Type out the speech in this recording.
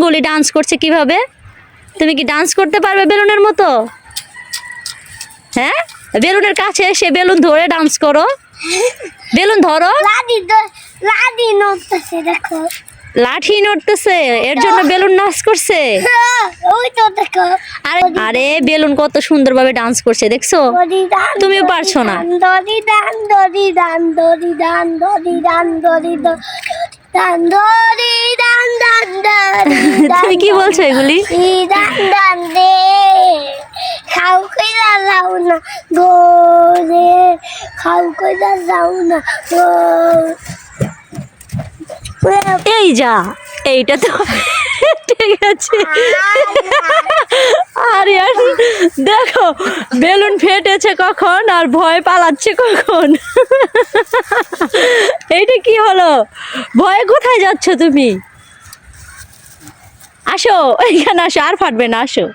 ফুলি dance করছে কিভাবে? তুমি কি ডান্স করতে পারবে বেলুনের মতো? হ্যাঁ, বেলুনের কাছে এসে বেলুন ধরে ডান্স করো। বেলুন ধরো। লাঠি নড়তেছে দেখো। লাঠি নড়তেছে, এর জন্য বেলুন নাচ করছে। ওই তো দেখো। আরে আরে বেলুন কত সুন্দরভাবে ডান্স করছে, দেখছো? তুমিও পারছো না। দড়ি দান দড়ি দান দড়ি দান দড়ি দান দড়ি দান দড়ি দান দান তুমি কি বলছো এগুলি? দান দান দে খাও কইরা যাও না গোরে, খাও কইরা যাও না গো। এই যা, এইটা তো ঠিক আছে। আরে আর দেখো বেলুন ফেটেছে কখন আর ভয় পালাচ্ছে কখন। এইটা কি হলো? ভয়ে কোথায় যাচ্ছ তুমি? আসো এখানে আসো, আর ফাটবে না, আসো।